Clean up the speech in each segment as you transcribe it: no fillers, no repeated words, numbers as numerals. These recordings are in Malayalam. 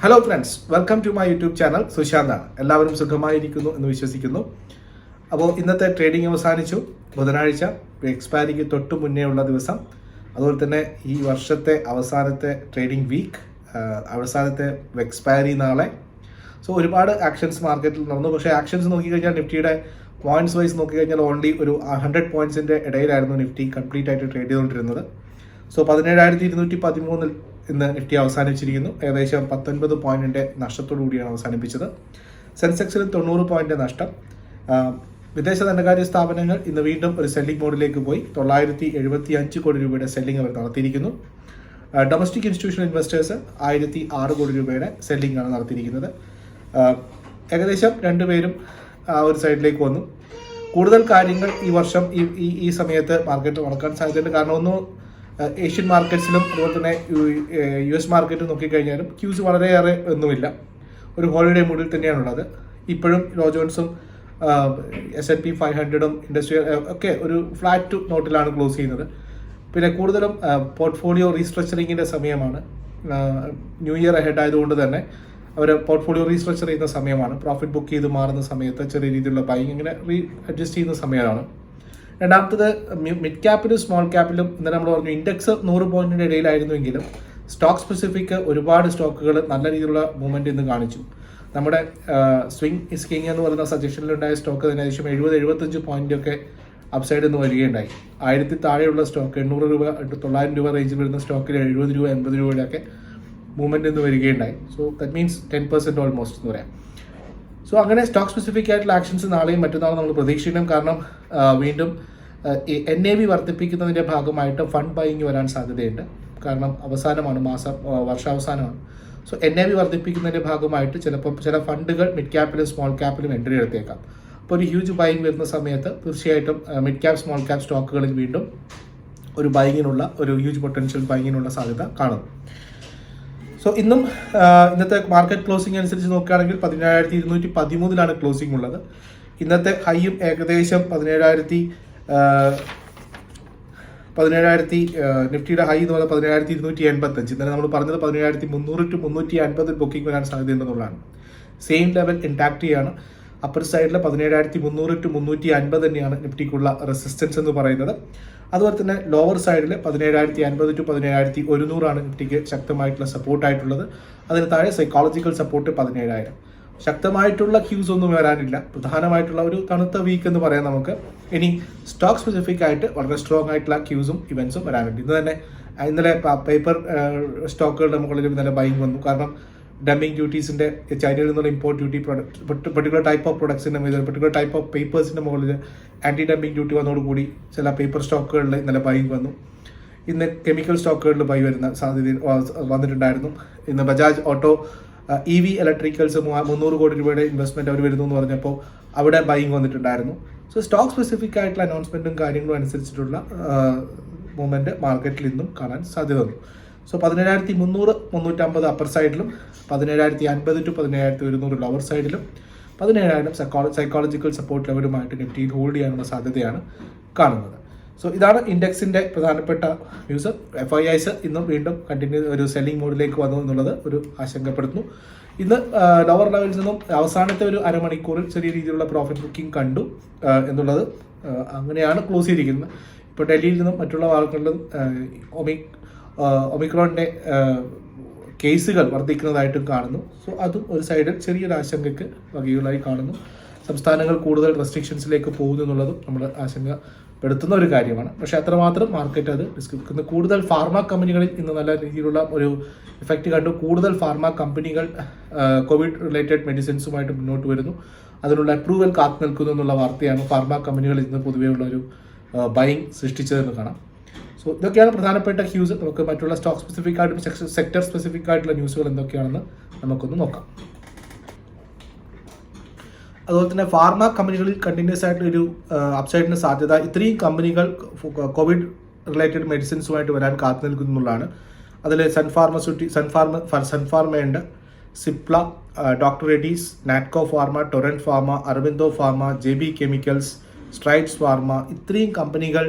Hello friends, welcome to my YouTube channel. സുശാന്താണ്. എല്ലാവരും സുഖമായിരിക്കുന്നു എന്ന് വിശ്വസിക്കുന്നു. അപ്പോൾ ഇന്നത്തെ ട്രേഡിംഗ് അവസാനിച്ചു. ബുധനാഴ്ച എക്സ്പയറിക്ക് തൊട്ട് മുന്നേ ഉള്ള ദിവസം. അതുപോലെ തന്നെ ഈ വർഷത്തെ അവസാനത്തെ ട്രേഡിംഗ് വീക്ക്, അവസാനത്തെ എക്സ്പയറി നാളെ. സോ ഒരുപാട് ആക്ഷൻസ് മാർക്കറ്റിൽ നടന്നു. പക്ഷേ ആക്ഷൻസ് നോക്കിക്കഴിഞ്ഞാൽ നിഫ്റ്റിയുടെ പോയിന്റ്സ് വൈസ് നോക്കിക്കഴിഞ്ഞാൽ ഓൺലി ഒരു 100 പോയിന്റ്സിൻ്റെ ഇടയിലായിരുന്നു നിഫ്റ്റി കംപ്ലീറ്റ് ആയിട്ട് ട്രേഡ് ചെയ്തുകൊണ്ടിരുന്നത്. സോ 17,213 ഇന്ന് നിഫ്റ്റി അവസാനിച്ചിരിക്കുന്നു. ഏകദേശം 19 പോയിന്റിൻ്റെ നഷ്ടത്തോടു കൂടിയാണ് അവസാനിപ്പിച്ചത്. സെൻസെക്സിൽ 90 പോയിന്റ് നഷ്ടം. വിദേശ ധനകാര്യ സ്ഥാപനങ്ങൾ ഇന്ന് വീണ്ടും ഒരു സെല്ലിംഗ് മോഡിലേക്ക് പോയി. 975 കോടി രൂപയുടെ സെല്ലിംഗ് അവർ നടത്തിയിരിക്കുന്നു. ഡൊമസ്റ്റിക് ഇൻസ്റ്റിറ്റ്യൂഷണൽ ഇൻവെസ്റ്റേഴ്സ് 1006 കോടി രൂപയുടെ സെല്ലിംഗ് ആണ് നടത്തിയിരിക്കുന്നത്. ഏകദേശം രണ്ടുപേരും ആ ഒരു സൈഡിലേക്ക് വന്നു. കൂടുതൽ കാര്യങ്ങൾ ഈ വർഷം ഈ സമയത്ത് മാർക്കറ്റ് നടക്കാൻ സാധ്യതയുണ്ട്. കാരണം ഒന്ന്, ഏഷ്യൻ മാർക്കറ്റ്സിലും അതുപോലെ തന്നെ US മാർക്കറ്റും നോക്കിക്കഴിഞ്ഞാലും ക്യൂസ് വളരെയേറെ ഒന്നുമില്ല. ഒരു ഹോളിഡേ മൂഡിൽ തന്നെയാണുള്ളത്. ഇപ്പോഴും ഡോ ജോൺസും S&P 500ഉം ഇൻഡസ്ട്രിയൽ ഒക്കെ ഒരു ഫ്ലാറ്റ് നോട്ടിലാണ് ക്ലോസ് ചെയ്യുന്നത്. പിന്നെ കൂടുതലും പോർട്ട്ഫോളിയോ റീസ്ട്രക്ചറിങ്ങിൻ്റെ സമയമാണ്. ന്യൂ ഇയർ അഹെഡ് ആയതുകൊണ്ട് തന്നെ അവർ പോർട്ട്ഫോളിയോ റീസ്ട്രക്ചർ ചെയ്യുന്ന സമയമാണ്. പ്രോഫിറ്റ് ബുക്ക് ചെയ്ത് മാറുന്ന സമയത്ത് ചെറിയ രീതിയിലുള്ള ബൈങ് ഇങ്ങനെ അഡ്ജസ്റ്റ് ചെയ്യുന്ന സമയമാണ്. രണ്ടാമത്തത്, മിഡ് ക്യാപ്പിലും സ്മോൾ ക്യാപ്പിലും ഇന്നലെ നമ്മൾ പറഞ്ഞു ഇൻഡെക്സ് 100 പോയിന്റിൻ്റെ ഇടയിലായിരുന്നുവെങ്കിലും സ്റ്റോക്ക് സ്പെസിഫിക് ഒരുപാട് സ്റ്റോക്കുകൾ നല്ല രീതിയിലുള്ള മൂവ്മെൻറ്റ് ഇന്ന് കാണിച്ചു. നമ്മുടെ സ്വിംഗ് ഇസ് കിങ് എന്ന് പറയുന്ന സജഷനിലുണ്ടായ സ്റ്റോക്ക് തന്നെ ഏകദേശം 70-75 പോയിന്റൊക്കെ അപ്സൈഡ് നിന്ന് വരികയുണ്ടായി. 1000 താഴെയുള്ള സ്റ്റോക്ക് 800 രൂപ 900 രൂപ റേഞ്ചിൽ വരുന്ന സ്റ്റോക്കിൽ 70 രൂപ 80 രൂപയുടെയൊക്കെ മൂവ്മെൻറ്റ് ഇന്ന് വരികയുണ്ടായി. സോ ദാറ്റ് മീൻസ് 10% ഓൾമോസ്റ്റ് എന്ന് പറയാം. സോ അങ്ങനെ സ്റ്റോക്ക് സ്പെസിഫിക് ആയിട്ടുള്ള ആക്ഷൻസ് നാളെയും മറ്റന്നാളും നമ്മൾ പ്രതീക്ഷിക്കണം. കാരണം വീണ്ടും NAV വർദ്ധിപ്പിക്കുന്നതിൻ്റെ ഭാഗമായിട്ട് ഫണ്ട് ബൈയിങ് വരാൻ സാധ്യതയുണ്ട്. കാരണം അവസാനമാണ്, വർഷാവസാനമാണ്. സോ NAV വർദ്ധിപ്പിക്കുന്നതിൻ്റെ ഭാഗമായിട്ട് ചില ഫണ്ടുകൾ മിഡ് ക്യാപ്പിലും സ്മോൾ ക്യാപ്പിലും എൻട്രി എടുത്തേക്കാം. അപ്പോൾ ഒരു ഹ്യൂജ് ബൈയിങ് വരുന്ന സമയത്ത് തീർച്ചയായിട്ടും മിഡ് ക്യാപ്പ് സ്മോൾ ക്യാപ്പ് സ്റ്റോക്കുകളിൽ വീണ്ടും ഒരു ബൈയിങ്ങിനുള്ള ഒരു ഹ്യൂജ് പൊട്ടൻഷ്യൽ ബൈയിങ്ങിനുള്ള സാധ്യത കാണുന്നു. സോ ഇന്നത്തെ മാർക്കറ്റ് ക്ലോസിംഗ് അനുസരിച്ച് നോക്കുകയാണെങ്കിൽ 17,213 ക്ലോസിംഗ് ഉള്ളത്. ഇന്നത്തെ ഹൈയും ഏകദേശം 17,000 നിഫ്റ്റിയുടെ ഹൈ എന്ന് പറയുന്നത് 17,285. ഇന്നലെ നമ്മൾ പറഞ്ഞത് 17,300 to 350 ബുക്കിംഗ് വരാൻ സാധ്യതയുണ്ടെന്നുള്ളതാണ്. സെയിം ലെവൽ ഇൻടാക്ട് ചെയ്യാണ്. അപ്പർ സൈഡിൽ 17,300 to 350 തന്നെയാണ് നിഫ്റ്റിക്കുള്ള റെസിസ്റ്റൻസ് എന്ന് പറയുന്നത്. അതുപോലെ തന്നെ ലോവർ സൈഡിൽ 17,050 to 17,100 നിഫ്റ്റിക്ക് ശക്തമായിട്ടുള്ള സപ്പോർട്ടായിട്ടുള്ളത്. അതിന് താഴെ സൈക്കോളജിക്കൽ സപ്പോർട്ട് 17,000. ശക്തമായിട്ടുള്ള ക്യൂസ് ഒന്നും വരാനില്ല. പ്രധാനമായിട്ടുള്ള ഒരു തണുത്ത വീക്ക് എന്ന് പറയാം നമുക്ക്. ഇനി സ്റ്റോക്ക് സ്പെസിഫിക് ആയിട്ട് വളരെ സ്ട്രോങ് ആയിട്ടുള്ള ക്യൂസും ഇവൻസും വരാനുണ്ട്. ഇന്നലെ പേപ്പർ സ്റ്റോക്കുകളുടെ മുകളിൽ ഇന്നലെ ബൈങ് വന്നു. കാരണം ഡംപിങ് ഡ്യൂട്ടീസിൻ്റെ ചൈനയിൽ നിന്നുള്ള import duty particular type of പ്രൊഡക്ട്സിൻ്റെ മുകളിൽ പെർട്ടിക്കുലർ ടൈപ്പ് ഓഫ് പേപ്പേഴ്സിൻ്റെ മുകളിൽ ആൻറ്റി ഡംപിങ് ഡ്യൂട്ടി വന്നതോടുകൂടി ചില പേപ്പർ സ്റ്റോക്കുകളിൽ ഇന്നലെ ബൈങ് വന്നു. ഇന്ന് കെമിക്കൽ സ്റ്റോക്കുകളിൽ ബൈ വരുന്ന സാധ്യത വന്നിട്ടുണ്ടായിരുന്നു. ഇന്ന് Bajaj auto EV electricals 300 crore രൂപയുടെ ഇൻവെസ്റ്റ്മെൻറ്റ് അവർ വരുന്നു എന്ന് പറഞ്ഞപ്പോൾ അവിടെ ബൈങ് വന്നിട്ടുണ്ടായിരുന്നു. സോ സ്റ്റോക്ക് സ്പെസിഫിക് ആയിട്ടുള്ള അനൗൺസ്മെൻറ്റും കാര്യങ്ങളും അനുസരിച്ചിട്ടുള്ള മൂവ്മെൻറ്റ് മാർക്കറ്റിൽ ഇന്നും കാണാൻ സാധ്യത വന്നു. സോ 17,300-350 അപ്പർ സൈഡിലും 17,050 to 17,100 ലോവർ സൈഡിലും 17,000 സൈക്കോളജിക്കൽ സപ്പോർട്ട് ലെവലുമായിട്ട് നിഫ്റ്റിയിൽ ഹോൾഡ് ചെയ്യാനുള്ള സാധ്യതയാണ് കാണുന്നത്. സോ ഇതാണ് ഇൻഡെക്സിൻ്റെ പ്രധാനപ്പെട്ട ന്യൂസ്. FIIs ഇന്നും വീണ്ടും കണ്ടിന്യൂ ഒരു സെല്ലിംഗ് മോഡിലേക്ക് വന്നു എന്നുള്ളത് ഒരു ആശങ്കപ്പെടുത്തുന്നു. ഇന്ന് ലോവർ ലെവലിൽ നിന്നും അവസാനത്തെ ഒരു അരമണിക്കൂറിൽ ചെറിയ രീതിയിലുള്ള പ്രോഫിറ്റ് ബുക്കിംഗ് കണ്ടു എന്നുള്ളത് അങ്ങനെയാണ് ക്ലോസ് ചെയ്തിരിക്കുന്നത്. ഇപ്പോൾ ഡൽഹിയിൽ നിന്നും മറ്റുള്ള ആളുകളിലും ഒമിക്രോണിൻ്റെ കേസുകൾ വർദ്ധിക്കുന്നതായിട്ടും കാണുന്നു. സോ അതും ഒരു സൈഡിൽ ചെറിയൊരു ആശങ്കയ്ക്ക് വകയുള്ളതായി കാണുന്നു. സംസ്ഥാനങ്ങൾ കൂടുതൽ റെസ്ട്രിക്ഷൻസിലേക്ക് പോകുന്നു എന്നുള്ളതും നമ്മൾ ആശങ്കപ്പെടുത്തുന്ന ഒരു കാര്യമാണ്. പക്ഷേ അത്രമാത്രം മാർക്കറ്റ് അത് റിസ്ക്. കൂടുതൽ ഫാർമ കമ്പനികളിൽ ഇന്ന് നല്ല രീതിയിലുള്ള ഒരു ഇഫക്റ്റ് കണ്ടു. കൂടുതൽ ഫാർമ കമ്പനികൾ കോവിഡ് റിലേറ്റഡ് മെഡിസിൻസുമായിട്ട് മുന്നോട്ട് വരുന്നു. അതിനുള്ള അപ്രൂവൽ കാത്തു നിൽക്കുന്നു എന്നുള്ള വാർത്തയാണ് ഫാർമ കമ്പനികളിൽ ഇന്ന് പൊതുവേ ഉള്ള ഒരു ബൈങ് സൃഷ്ടിച്ചതെന്ന് കാണാം. സോ ഇതൊക്കെയാണ് പ്രധാനപ്പെട്ട ക്യൂസ്. നമുക്ക് മറ്റുള്ള സ്റ്റോക്ക് സ്പെസിഫിക് ആയിട്ടും സെക്ടർ സ്പെസിഫിക് ആയിട്ടുള്ള ന്യൂസുകൾ എന്തൊക്കെയാണെന്ന് നമുക്കൊന്ന് നോക്കാം. അതുപോലെ തന്നെ ഫാർമ കമ്പനികളിൽ കണ്ടിന്യൂസ് ആയിട്ടൊരു അപ്സൈഡിന് സാധ്യത. ഇത്രയും കമ്പനികൾ കോവിഡ് റിലേറ്റഡ് മെഡിസിൻസുമായിട്ട് വരാൻ കാത്തു നിൽക്കുന്നുള്ളതാണ്. അതിൽ സൺഫാർമയുണ്ട്, Cipla, doctor Reddy's, Natco pharma, Torrent pharma, Aurobindo pharma, JB chemicals, Strides pharma, ഇത്രയും കമ്പനികൾ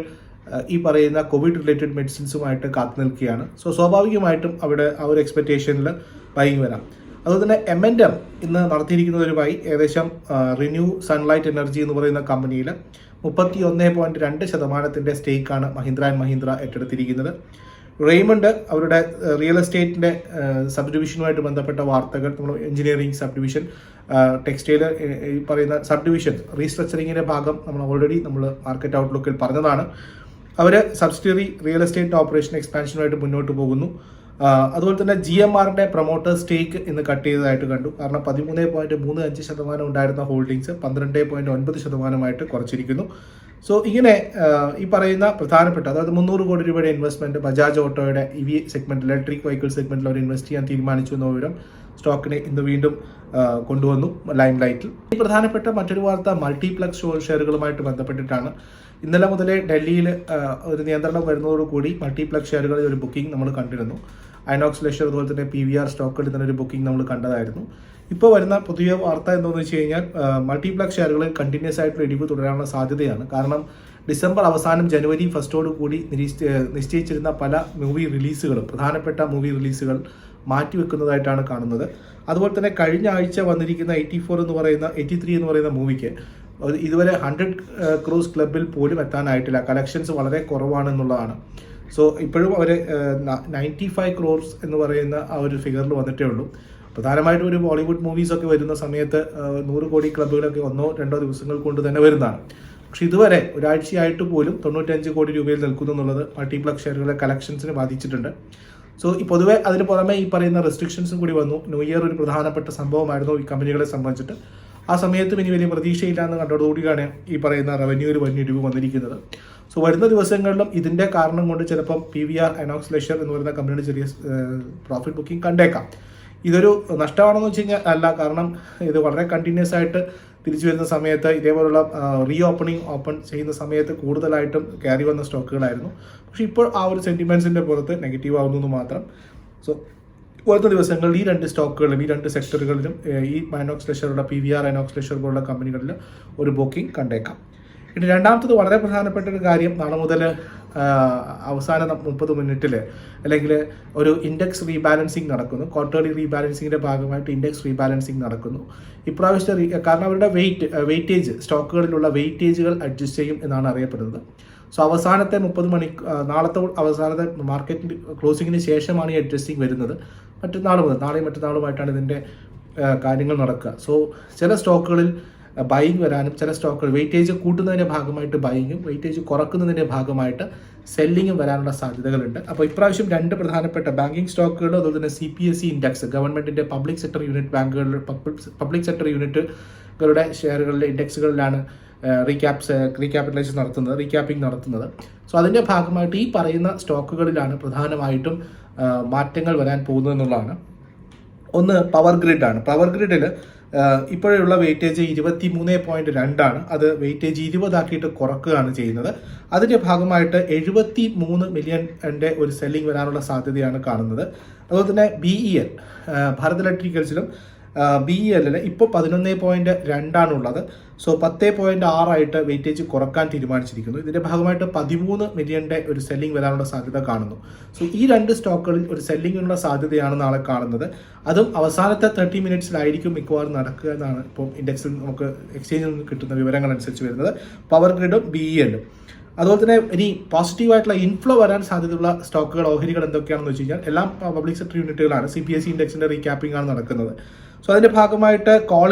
ഈ പറയുന്ന കോവിഡ് റിലേറ്റഡ് മെഡിസിൻസുമായിട്ട് കാത്തു നിൽക്കുകയാണ്. സോ സ്വാഭാവികമായിട്ടും അവിടെ ആ ഒരു എക്സ്പെക്റ്റേഷനിൽ ബൈങ് വരാം. അതുപോലെ തന്നെ M&M ഇന്ന് നടത്തിയിരിക്കുന്ന ഒരു ബൈ ഏകദേശം റിന്യൂ സൺലൈറ്റ് എനർജി എന്ന് പറയുന്ന കമ്പനിയിൽ 31.2% സ്റ്റേക്കാണ് മഹീന്ദ്ര ആൻഡ് മഹീന്ദ്ര ഏറ്റെടുത്തിരിക്കുന്നത്. റെയ്മണ്ട് അവരുടെ റിയൽ എസ്റ്റേറ്റിൻ്റെ സബ് ഡിവിഷനുമായിട്ട് ബന്ധപ്പെട്ട വാർത്തകൾ, നമ്മൾ എഞ്ചിനീയറിംഗ് സബ് ഡിവിഷൻ, ടെക്സ്റ്റൈൽ ഈ പറയുന്ന സബ് ഡിവിഷൻ റീസ്ട്രക്ചറിങ്ങിൻ്റെ ഭാഗം നമ്മൾ ഓൾറെഡി മാർക്കറ്റ് ഔട്ട്ലുക്കിൽ പറഞ്ഞതാണ്. അവർ സബ്സിഡിയറി റിയൽ എസ്റ്റേറ്റ് ഓപ്പറേഷൻ എക്സ്പാൻഷനുമായിട്ട് മുന്നോട്ട് പോകുന്നു. അതുപോലെ തന്നെ GMRന്റെ പ്രൊമോട്ടേഴ്സ് സ്റ്റേക്ക് ഇന്ന് കട്ട് ചെയ്തതായിട്ട് കണ്ടു. കാരണം 13.35% ഉണ്ടായിരുന്ന ഹോൾഡിങ്സ് 12.9% കുറച്ചിരിക്കുന്നു. സോ ഇങ്ങനെ ഈ പറയുന്ന പ്രധാനപ്പെട്ട, അതായത് 300 കോടി രൂപയുടെ ഇൻവെസ്റ്റ്മെന്റ് ബജാജ് ഓട്ടോയുടെ EV സെഗ്മെന്റ്, ഇലക്ട്രിക് വെഹിക്കിൾ സെഗ്മെന്റിൽ അവർ ഇൻവെസ്റ്റ് ചെയ്യാൻ തീരുമാനിച്ചു എന്ന വിവരം സ്റ്റോക്കിനെ ഇന്ന് വീണ്ടും കൊണ്ടുവന്നു ലൈം ലൈറ്റിൽ. ഈ പ്രധാനപ്പെട്ട മറ്റൊരു വാർത്ത മൾട്ടിപ്ലക്സ് ഷെയറുകളുമായിട്ട് ബന്ധപ്പെട്ടിട്ടാണ്. ഇന്നലെ മുതലേ ഡൽഹിയിൽ ഒരു നിയന്ത്രണം വരുന്നതോടുകൂടി മൾട്ടിപ്ലക്സ് ഷെയറുകളിൽ ഒരു ബുക്കിംഗ് നമ്മൾ കണ്ടിരുന്നു. ഐനോക്സ് ലെഷർ അതുപോലെ തന്നെ PVR സ്റ്റോക്കുകളിൽ തന്നെ ഒരു ബുക്കിംഗ് നമ്മൾ കണ്ടതായിരുന്നു. ഇപ്പോൾ വരുന്ന പുതിയ വാർത്ത എന്താണെന്ന് വെച്ച് കഴിഞ്ഞാൽ മൾട്ടിപ്ലക്സ് ഷെയറുകളിൽ കണ്ടിന്യൂസ് ആയിട്ടുള്ള ഇടിവ് തുടരാനുള്ള സാധ്യതയാണ്. കാരണം ഡിസംബർ അവസാനം ജനുവരി ഫസ്റ്റോട് കൂടി നിശ്ചയിച്ചിരുന്ന പല പ്രധാനപ്പെട്ട മൂവി റിലീസുകൾ മാറ്റിവെക്കുന്നതായിട്ടാണ് കാണുന്നത്. അതുപോലെ തന്നെ കഴിഞ്ഞ ആഴ്ച വന്നിരിക്കുന്ന 83 എന്ന് പറയുന്ന മൂവിക്ക് ഇതുവരെ 100 ക്രോസ് ക്ലബിൽ പോലും എത്താനായിട്ടില്ല. കളക്ഷൻസ് വളരെ കുറവാണെന്നുള്ളതാണ്. സോ ഇപ്പോഴും അവർ 95 ക്രോർസ് എന്ന് പറയുന്ന ആ ഒരു ഫിഗറിൽ വന്നിട്ടേ ഉള്ളൂ. പ്രധാനമായിട്ടും ഒരു ബോളിവുഡ് മൂവീസൊക്കെ വരുന്ന സമയത്ത് 100 കോടി ക്ലബ്ബുകളൊക്കെ 1-2 ദിവസങ്ങൾ കൊണ്ട് തന്നെ വരുന്നതാണ്. പക്ഷെ ഇതുവരെ ഒരാഴ്ചയായിട്ട് പോലും 95 കോടി രൂപയിൽ നിൽക്കുന്നു എന്നുള്ളത് മൾട്ടിപ്ലക്സ് ഷെയറുകളെ കളക്ഷൻസിനെ ബാധിച്ചിട്ടുണ്ട്. സോ ഈ പൊതുവെ അതിന് പുറമെ ഈ പറയുന്ന റെസ്ട്രിക്ഷൻസും കൂടി വന്നു. ന്യൂ ഇയർ ഒരു പ്രധാനപ്പെട്ട സംഭവമായിരുന്നു ഈ കമ്പനികളെ സംബന്ധിച്ചിട്ട്. ആ സമയത്തും ഇനി വലിയ പ്രതീക്ഷയില്ല എന്ന് കണ്ടതോടുകൂടിയാണ് ഈ പറയുന്ന റവന്യൂവിൽ വലിയ ഇടിവ് വന്നിരിക്കുന്നത്. സോ വരുന്ന ദിവസങ്ങളിലും ഇതിൻ്റെ കാരണം കൊണ്ട് ചിലപ്പം PVR ഐനോക്സ് ലെഷർ എന്ന് പറയുന്ന കമ്പനിയുടെ ചെറിയ പ്രോഫിറ്റ് ബുക്കിംഗ് കണ്ടേക്കാം. ഇതൊരു നഷ്ടമാണെന്ന് വെച്ച് കഴിഞ്ഞാൽ അല്ല, കാരണം ഇത് വളരെ കണ്ടിന്യൂസ് ആയിട്ട് തിരിച്ചു വരുന്ന സമയത്ത് ഇതേപോലുള്ള ഓപ്പൺ ചെയ്യുന്ന സമയത്ത് കൂടുതലായിട്ടും കയറി വന്ന സ്റ്റോക്കുകളായിരുന്നു. പക്ഷേ ഇപ്പോൾ ആ ഒരു സെൻറ്റിമെൻറ്റ്സിൻ്റെ പുറത്ത് നെഗറ്റീവ് ആവുന്നു മാത്രം. സോ വരുന്ന ദിവസങ്ങളിൽ ഈ 2 സ്റ്റോക്കുകളിലും ഈ 2 സെക്ടറുകളിലും ഈ ഐനോക്സ് ലെഷറുള്ള PVR ഐനോക്സ് ലെഷർ പോലുള്ള കമ്പനികളിൽ ഒരു ബുക്കിംഗ് കണ്ടേക്കാം. ഇനി രണ്ടാമത്തത് വളരെ പ്രധാനപ്പെട്ട ഒരു കാര്യം, നാളെ മുതൽ അവസാന 30 മിനിറ്റിൽ അല്ലെങ്കിൽ ഒരു ഇൻഡെക്സ് റീബാലൻസിങ് നടക്കുന്നു. ക്വാർട്ടർലി റീബാലൻസിങ്ങിൻ്റെ ഭാഗമായിട്ട് ഇൻഡെക്സ് റീബാലൻസിങ് നടക്കുന്നു. ഇപ്രാവശ്യത്തെ കാരണം അവരുടെ വെയിറ്റേജ് സ്റ്റോക്കുകളിലുള്ള വെയിറ്റേജുകൾ അഡ്ജസ്റ്റ് ചെയ്യും എന്നാണ് അറിയപ്പെടുന്നത്. സോ അവസാനത്തെ 30 മണി നാളത്തെ അവസാനത്തെ മാർക്കറ്റ് ക്ലോസിങ്ങിന് ശേഷമാണ് ഈ അഡ്ജസ്റ്റിംഗ് വരുന്നത്. നാളെയും മറ്റന്നാളുമായിട്ടാണ് ഇതിൻ്റെ കാര്യങ്ങൾ നടക്കുക. സോ ചില സ്റ്റോക്കുകളിൽ ബൈയിങ് വരാനും ചില സ്റ്റോക്കുകൾ വെയിറ്റേജ് കൂട്ടുന്നതിൻ്റെ ഭാഗമായിട്ട് ബൈയിങ്ങും വെയിറ്റേജ് കുറക്കുന്നതിൻ്റെ ഭാഗമായിട്ട് സെല്ലിങ്ങും വരാനുള്ള സാധ്യതകളുണ്ട്. അപ്പോൾ ഇപ്രാവശ്യം 2 പ്രധാനപ്പെട്ട ബാങ്കിങ് സ്റ്റോക്കുകളും അതുപോലെ തന്നെ CPSE ഇൻഡെക്സ്, ഗവൺമെൻറ്റിൻ്റെ പബ്ലിക് സെക്ടർ യൂണിറ്റ് ബാങ്കുകളുടെ പബ്ലിക് സെക്ടർ യൂണിറ്റുകളുടെ ഷെയറുകളിലെ ഇൻഡെക്സുകളിലാണ് റീക്യാപ്പിംഗ് നടത്തുന്നത്. സോ അതിൻ്റെ ഭാഗമായിട്ട് ഈ പറയുന്ന സ്റ്റോക്കുകളിലാണ് പ്രധാനമായിട്ടും മാറ്റങ്ങൾ വരാൻ പോകുന്നതെന്നുള്ളതാണ്. ഒന്ന് പവർ ഗ്രിഡാണ്. പവർ ഗ്രിഡിൽ ഇപ്പോഴുള്ള വെയിറ്റേജ് 23.2 അത് വെയിറ്റേജ് 20 ആക്കിയിട്ട് കുറക്കുകയാണ് ചെയ്യുന്നത്. അതിൻ്റെ ഭാഗമായിട്ട് 73 മില്യൻ്റെ ഒരു സെല്ലിംഗ് വരാനുള്ള സാധ്യതയാണ് കാണുന്നത്. അതുപോലെ തന്നെ BEL ഭാരത് ഇലക്ട്രിക്കൽസിലും BEL ഇപ്പോൾ 11.2 ഉള്ളത്. സോ 10.6 ആയിട്ട് വെയിറ്റേജ് കുറക്കാൻ തീരുമാനിച്ചിരിക്കുന്നു. ഇതിൻ്റെ ഭാഗമായിട്ട് 13 മില്യൻ്റെ ഒരു സെല്ലിംഗ് വരാനുള്ള സാധ്യത കാണുന്നു. സോ ഈ 2 സ്റ്റോക്കുകളിൽ ഒരു സെല്ലിങ്ങിനുള്ള സാധ്യതയാണ് നാളെ കാണുന്നത്. അതും അവസാനത്തെ 30 മിനിറ്റ്സിലായിരിക്കും മിക്കവാറും നടക്കുക എന്നാണ് ഇപ്പോൾ ഇൻഡെക്സിൽ നമുക്ക് എക്സ്ചേഞ്ചിൽ നിന്ന് കിട്ടുന്ന വിവരങ്ങൾ അനുസരിച്ച് വരുന്നത്. പവർ ഗ്രിഡും BELും. അതുപോലെ തന്നെ ഇനി പോസിറ്റീവായിട്ടുള്ള ഇൻഫ്ലോ വരാൻ സാധ്യതയുള്ള സ്റ്റോക്കുകൾ, ഓഹരികൾ എന്തൊക്കെയാണെന്ന് വെച്ച് കഴിഞ്ഞാൽ എല്ലാം പബ്ലിക് സെക്ടർ യൂണിറ്റുകളാണ്. CPSE ഇൻഡെക്സിൻ്റെ റീക്യാപ്പിംഗ് ആണ് നടക്കുന്നത്. സോ അതിൻ്റെ ഭാഗമായിട്ട് കോൾ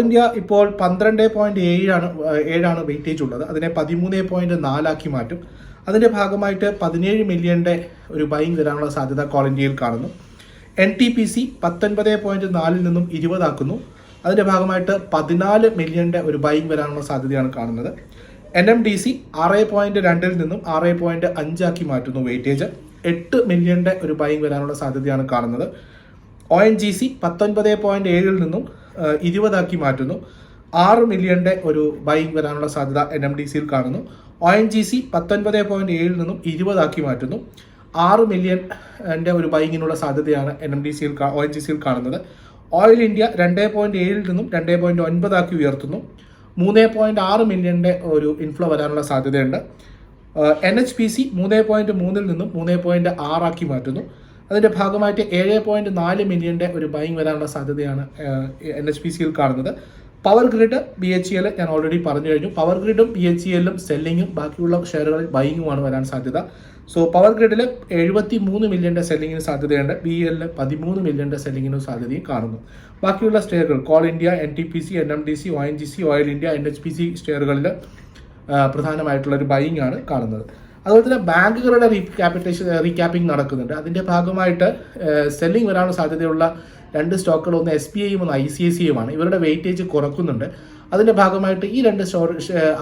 ഇന്ത്യ ഇപ്പോൾ 12.7 വെയിറ്റേജ് ഉള്ളത്. അതിനെ 13.4 ആക്കി മാറ്റും. അതിൻ്റെ ഭാഗമായിട്ട് 17 മില്യൻ്റെ ഒരു ബൈയിങ് വരാനുള്ള സാധ്യത കോൾ ഇന്ത്യയിൽ കാണുന്നു. NTPC 19.4 നിന്നും 20 ആക്കുന്നു. അതിൻ്റെ ഭാഗമായിട്ട് 14 മില്യൻ്റെ ഒരു ബൈയിങ് വരാനുള്ള സാധ്യതയാണ് കാണുന്നത്. NMDC 6.2 നിന്നും 6.5 ആക്കി മാറ്റുന്നു വെയിറ്റേജ്. 8 മില്യൻ്റെ ഒരു ബൈയിങ് വരാനുള്ള സാധ്യതയാണ് കാണുന്നത്. ONGC 19.7 നിന്നും 20 ആക്കി മാറ്റുന്നു. 6 മില്യൻ്റെ ഒരു ബൈയിങ് വരാനുള്ള സാധ്യത NMDCയിൽ കാണുന്നു. ONGC 19.7 നിന്നും 20 ആക്കി മാറ്റുന്നു. 6 മില്യൻ്റെ ഒരു ബൈയിങ്ങിനുള്ള സാധ്യതയാണ് ONGCയിൽ കാണുന്നത്. ഓയിൽ ഇന്ത്യ 2.7 നിന്നും 2.9 ആക്കി ഉയർത്തുന്നു. 3.6 മില്യൻ്റെ ഒരു ഇൻഫ്ലോ വരാനുള്ള സാധ്യതയുണ്ട്. NHPC 3.3 നിന്നും 3.6 ആക്കി മാറ്റുന്നു. അതിൻ്റെ ഭാഗമായിട്ട് 7.4 മില്യൻ്റെ ഒരു ബൈങ് വരാനുള്ള സാധ്യതയാണ് NHPCയിൽ കാണുന്നത്. പവർ ഗ്രിഡ് BHEL ഞാൻ ഓൾറെഡി പറഞ്ഞു കഴിഞ്ഞു. പവർ ഗ്രിഡും BHELും സെല്ലിങ്ങും ബാക്കിയുള്ള ഷെയറുകളിൽ ബൈങ്ങുമാണ് വരാൻ സാധ്യത. സോ പവർ ഗ്രിഡിൽ 73 മില്യൻ്റെ സെല്ലിങ്ങിന് സാധ്യതയുണ്ട്. BELന് 13 മില്യൻ്റെ സെല്ലിങ്ങിനും സാധ്യതയും കാണുന്നു. ബാക്കിയുള്ള ഷെയറുകൾ Coal India, NTPC, NMDC, ONGC, Oil India, NHPC ഷെയറുകളിൽ പ്രധാനമായിട്ടുള്ളൊരു ബൈങ് ആണ് കാണുന്നത്. അതുപോലെ തന്നെ ബാങ്കുകളുടെ റീക്യാപ്പിംഗ് നടക്കുന്നുണ്ട്. അതിൻ്റെ ഭാഗമായിട്ട് സെല്ലിംഗ് വരാനുള്ള സാധ്യതയുള്ള 2 സ്റ്റോക്കുകൾ, ഒന്ന് SBIയും ഒന്ന് ICICIയുമാണ്. ഇവരുടെ വെയിറ്റേജ് കുറക്കുന്നുണ്ട്. അതിൻ്റെ ഭാഗമായിട്ട് ഈ 2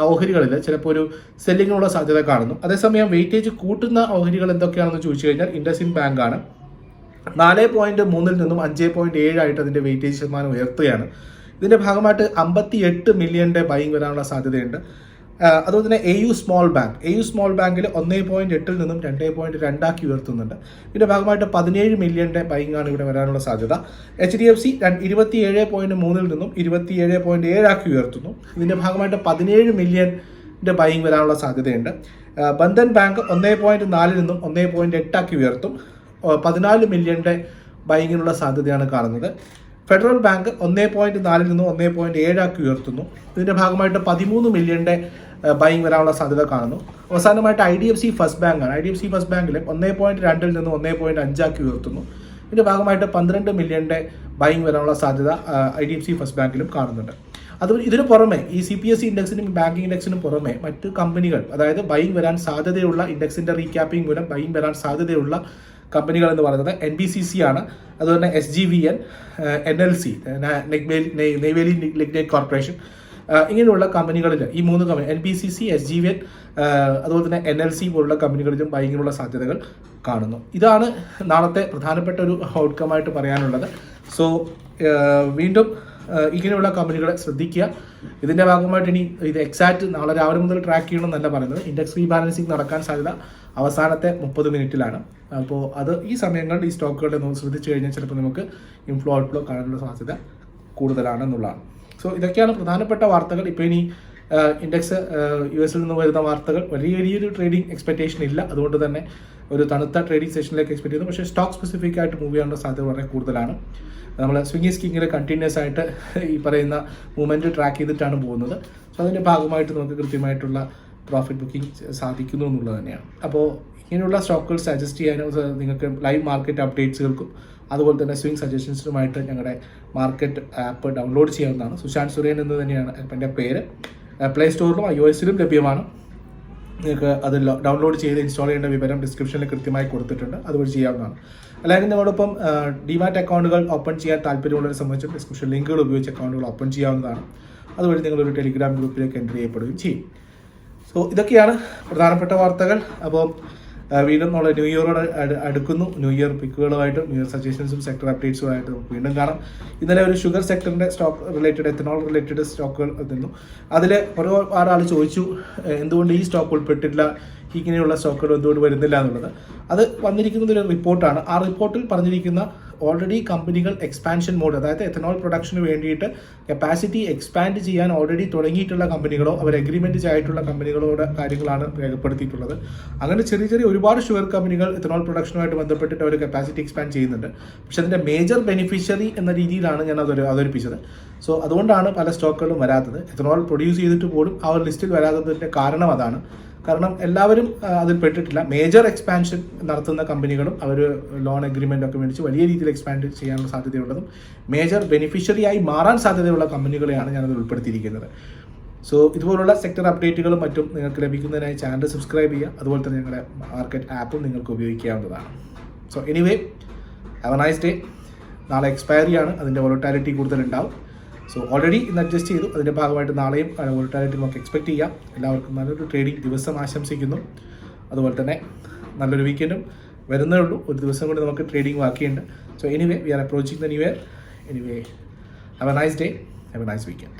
ഓഹരികളിൽ ചിലപ്പോൾ ഒരു സെല്ലിങ്ങിനുള്ള സാധ്യത കാണുന്നു. അതേസമയം വെയിറ്റേജ് കൂട്ടുന്ന ഓഹരികൾ എന്തൊക്കെയാണെന്ന് ചോദിച്ചു കഴിഞ്ഞാൽ ഇൻഡസ്ഇൻഡ് ബാങ്കാണ്. 4.3 നിന്നും 5.7 ആയിട്ട് അതിൻ്റെ വെയിറ്റേജ് ശതമാനം ഉയർത്തുകയാണ്. ഇതിൻ്റെ ഭാഗമായിട്ട് 58 മില്യൻ്റെ ബൈങ് വരാനുള്ള സാധ്യതയുണ്ട്. അതുപോലെ തന്നെ AU സ്മോൾ ബാങ്കിൽ 1.8 നിന്നും 2.2 ആക്കി ഉയർത്തുന്നുണ്ട്. ഇതിൻ്റെ ഭാഗമായിട്ട് 17 മില്യൻ്റെ ബൈങ് ആണ് ഇവിടെ വരാനുള്ള സാധ്യത. HDFC 27.3 നിന്നും 27.7 ആക്കി ഉയർത്തുന്നു. ഇതിൻ്റെ ഭാഗമായിട്ട് 17 മില്യൻ്റെ ബൈങ് വരാനുള്ള സാധ്യതയുണ്ട്. ബന്ധൻ ബാങ്ക് 1.4 നിന്നും 1.8 ആക്കി ഉയർത്തും. 14 മില്യൻ്റെ ബൈങ്ങിനുള്ള സാധ്യതയാണ് കാണുന്നത്. ഫെഡറൽ ബാങ്ക് 1.4 നിന്നും 1.7 ആക്കി ഉയർത്തുന്നു. ഇതിൻ്റെ ഭാഗമായിട്ട് 13 മില്യൻ്റെ ബൈങ് വരാനുള്ള സാധ്യത കാണുന്നു. അവസാനമായിട്ട് IDFC ഫസ്റ്റ് ബാങ്കാണ്. IDFC ഫസ്റ്റ് ബാങ്കിൽ 1.2 നിന്നും 1.5 ആക്കി ഉയർത്തുന്നു. ഇതിൻ്റെ ഭാഗമായിട്ട് 12 മില്യൻ്റെ ബൈങ് വരാനുള്ള സാധ്യത IDFC ഫസ്റ്റ് ബാങ്കിലും കാണുന്നുണ്ട്. ഇതിനു പുറമെ ഈ CPSE ഇൻഡെക്സിനും ബാങ്കിങ് ഇൻഡെക്സിനും പുറമെ മറ്റ് കമ്പനികൾ, അതായത് ബൈങ് വരാൻ സാധ്യതയുള്ള ഇൻഡെക്സിൻ്റെ റീക്യാപ്പിംഗ് മൂലം ബൈങ് വരാൻ സാധ്യതയുള്ള കമ്പനികൾ എന്ന് പറയുന്നത് NBCC ആണ്. അതുപോലെ SGVN, NLC, Neyveli lignite corporation, ഇങ്ങനെയുള്ള കമ്പനികളിൽ ഈ 3 കമ്പനി NBCC, SGVN, അതുപോലെ തന്നെ NLC പോലുള്ള കമ്പനികളിലും ബൈങ്ങിനുള്ള സാധ്യതകൾ കാണുന്നു. ഇതാണ് നാളത്തെ പ്രധാനപ്പെട്ട ഒരു ഔട്ട്കമായിട്ട് പറയാനുള്ളത്. സോ വീണ്ടും ഇങ്ങനെയുള്ള കമ്പനികളെ ശ്രദ്ധിക്കുക. ഇതിൻ്റെ ഭാഗമായിട്ട് ഇനി ഇത് എക്സാക്റ്റ് നാളെ രാവിലെ മുതൽ ട്രാക്ക് ചെയ്യണമെന്നല്ല പറയുന്നത്. ഇൻഡെക്സ് റീബാലൻസിങ് നടക്കാൻ സാധ്യത അവസാനത്തെ 30 മിനിറ്റിലാണ്. അപ്പോൾ അത് ഈ സമയങ്ങളിൽ ഈ സ്റ്റോക്കുകളെ ശ്രദ്ധിച്ചു കഴിഞ്ഞാൽ ചിലപ്പോൾ നമുക്ക് ഇൻഫ്ലോ ഔട്ട്ഫ്ലോ കാണാനുള്ള സാധ്യത കൂടുതലാണെന്നുള്ളതാണ്. സോ ഇതൊക്കെയാണ് പ്രധാനപ്പെട്ട വാർത്തകൾ. ഇപ്പോൾ ഇനി ഇൻഡെക്സ് US നിന്ന് വരുന്ന വാർത്തകൾ വലിയൊരു ട്രേഡിംഗ് എക്സ്പെക്റ്റേഷൻ ഇല്ല. അതുകൊണ്ട് തന്നെ ഒരു തണുത്ത ട്രേഡിംഗ് സെഷനിലേക്ക് എക്സ്പെക്ട് ചെയ്യുന്നു. പക്ഷേ സ്റ്റോക്ക് സ്പെസിഫിക് ആയിട്ട് മൂവ് ചെയ്യാനുള്ള സാധ്യത വളരെ കൂടുതലാണ്. നമ്മൾ സ്വിംഗ് സ്കിങ്ങിൽ കണ്ടിന്യൂസ് ആയിട്ട് ഈ പറയുന്ന മൂവ്മെൻറ്റ് ട്രാക്ക് ചെയ്തിട്ടാണ് പോകുന്നത്. സോ അതിൻ്റെ ഭാഗമായിട്ട് നമുക്ക് കൃത്യമായിട്ടുള്ള പ്രോഫിറ്റ് ബുക്കിംഗ് സാധിക്കുന്നു എന്നുള്ളത് തന്നെയാണ്. അപ്പോൾ ഇങ്ങനെയുള്ള സ്റ്റോക്കുകൾ സജസ്റ്റ് ചെയ്യാനും നിങ്ങൾക്ക് ലൈവ് മാർക്കറ്റ് അപ്ഡേറ്റ്സുകൾക്കും അതുപോലെ തന്നെ സ്വിംഗ് സജഷൻസിനുമായിട്ട് ഞങ്ങളുടെ മാർക്കറ്റ് ആപ്പ് ഡൗൺലോഡ് ചെയ്യാവുന്നതാണ്. സുശാന്ത് സുരേൻ എന്ന് തന്നെയാണ് എൻ്റെ പേര്. പ്ലേ സ്റ്റോറിലും iOSലും ലഭ്യമാണ്. നിങ്ങൾക്ക് അത് ഡൗൺലോഡ് ചെയ്ത് ഇൻസ്റ്റാൾ ചെയ്യേണ്ട വിവരം ഡിസ്ക്രിപ്ഷനിൽ കൃത്യമായി കൊടുത്തിട്ടുണ്ട്. അതുവഴി ചെയ്യാവുന്നതാണ്. അല്ലെങ്കിൽ നിങ്ങളോടൊപ്പം ഡിമാറ്റ് അക്കൗണ്ടുകൾ ഓപ്പൺ ചെയ്യാൻ താല്പര്യമുള്ളവരെ സംബന്ധിച്ച് ഡിസ്ക്രിപ്ഷൻ ലിങ്കുകൾ ഉപയോഗിച്ച് അക്കൗണ്ടുകൾ ഓപ്പൺ ചെയ്യാവുന്നതാണ്. അതുവഴി നിങ്ങളൊരു ടെലിഗ്രാം ഗ്രൂപ്പിലേക്ക് എൻ്റർ ചെയ്യപ്പെടുകയും ചെയ്യും. സോ ഇതൊക്കെയാണ് പ്രധാനപ്പെട്ട വാർത്തകൾ. അപ്പോൾ വീണ്ടും നമ്മൾ ന്യൂ ഇയറോട് അടുക്കുന്നു. ന്യൂ ഇയർ പിക്കുകളുമായിട്ടും ന്യൂ ഇയർ സജഷൻസും സെക്ടർ അപ്ഡേറ്റ്സുമായിട്ട് നമുക്ക് വീണ്ടും കാണാം. ഇന്നലെ ഒരു ഷുഗർ സെക്ടറിൻ്റെ സ്റ്റോക്ക് റിലേറ്റഡ്, എത്തനോൾ റിലേറ്റഡ് സ്റ്റോക്കുകൾ തന്നു. അതിൽ ഒരുപാട് ആൾ ചോദിച്ചു എന്തുകൊണ്ട് ഈ സ്റ്റോക്ക് ഉൾപ്പെട്ടില്ല, ഇങ്ങനെയുള്ള സ്റ്റോക്കുകൾ എന്തുകൊണ്ട് വരുന്നില്ല എന്നുള്ളത്. അത് വന്നിരിക്കുന്നത് ഒരു റിപ്പോർട്ടാണ്. ആ റിപ്പോർട്ടിൽ പറഞ്ഞിരിക്കുന്ന ഓൾറെഡി കമ്പനികൾ എക്സ്പാൻഷൻ മോഡ്, അതായത് എത്തനോൾ പ്രൊഡക്ഷന് വേണ്ടിയിട്ട് കപ്പാസിറ്റി എക്സ്പാൻഡ് ചെയ്യാൻ ഓൾറെഡി തുടങ്ങിയിട്ടുള്ള കമ്പനികളോ അവർ എഗ്രിമെൻറ്റ് ആയിട്ടുള്ള കമ്പനികളോട് കാര്യങ്ങളാണ് രേഖപ്പെടുത്തിയിട്ടുള്ളത്. അങ്ങനെ ചെറിയ ഒരുപാട് ഷുഗർ കമ്പനികൾ എത്തനോൾ പ്രൊഡക്ഷനുമായിട്ട് ബന്ധപ്പെട്ടിട്ട് അവർ കപ്പാസിറ്റി എക്സ്പാൻഡ് ചെയ്യുന്നുണ്ട്. പക്ഷേ അതിൻ്റെ മേജർ ബെനിഫിഷ്യറി എന്ന രീതിയിലാണ് ഞാൻ അവതരിപ്പിച്ചത്. സോ അതുകൊണ്ടാണ് പല സ്റ്റോക്കുകളും വരാത്തത്. എത്തനോൾ പ്രൊഡ്യൂസ് ചെയ്തിട്ട് പോലും ആ ഒരു ലിസ്റ്റിൽ വരാത്തതിൻ്റെ കാരണം അതാണ്. കാരണം എല്ലാവരും അതിൽ പെട്ടിട്ടില്ല. മേജർ എക്സ്പാൻഷൻ നടത്തുന്ന കമ്പനികളും അവർ ലോൺ എഗ്രിമെൻ്റ് ഒക്കെ മേടിച്ച് വലിയ രീതിയിൽ എക്സ്പാൻഡ് ചെയ്യാനുള്ള സാധ്യതയുള്ളതും മേജർ ബെനിഫിഷ്യറിയായി മാറാൻ സാധ്യതയുള്ള കമ്പനികളെയാണ് ഞാനത് ഉൾപ്പെടുത്തിയിരിക്കുന്നത്. സോ ഇതുപോലുള്ള സെക്ടർ അപ്ഡേറ്റുകളും മറ്റും നിങ്ങൾക്ക് ലഭിക്കുന്നതിനായി ചാനൽ സബ്സ്ക്രൈബ് ചെയ്യുക. അതുപോലെ തന്നെ ഞങ്ങളുടെ മാർക്കറ്റ് ആപ്പും നിങ്ങൾക്ക് ഉപയോഗിക്കാവുന്നതാണ്. So anyway, have a nice day. നാളെ എക്സ്പയറിയാണ്, അതിൻ്റെ വോളറ്റാലിറ്റി കൂടുതലുണ്ടാവും. സോ ഓൾറെഡി ഇന്ന് അഡ്ജസ്റ്റ് ചെയ്തു. അതിൻ്റെ ഭാഗമായിട്ട് നാളെയും വോളറ്റാലിറ്റി നമുക്ക് എക്സ്പെക്ട് ചെയ്യാം. എല്ലാവർക്കും നല്ലൊരു ട്രേഡിംഗ് ദിവസം ആശംസിക്കുന്നു. അതുപോലെ തന്നെ നല്ലൊരു വീക്കെൻഡും വരുന്നേ ഉള്ളൂ. ഒരു ദിവസം കൊണ്ട് നമുക്ക് ട്രേഡിംഗ് ബാക്കിയുണ്ട്. So anyway, we are approaching the new year. Anyway, have a nice day, have a nice weekend.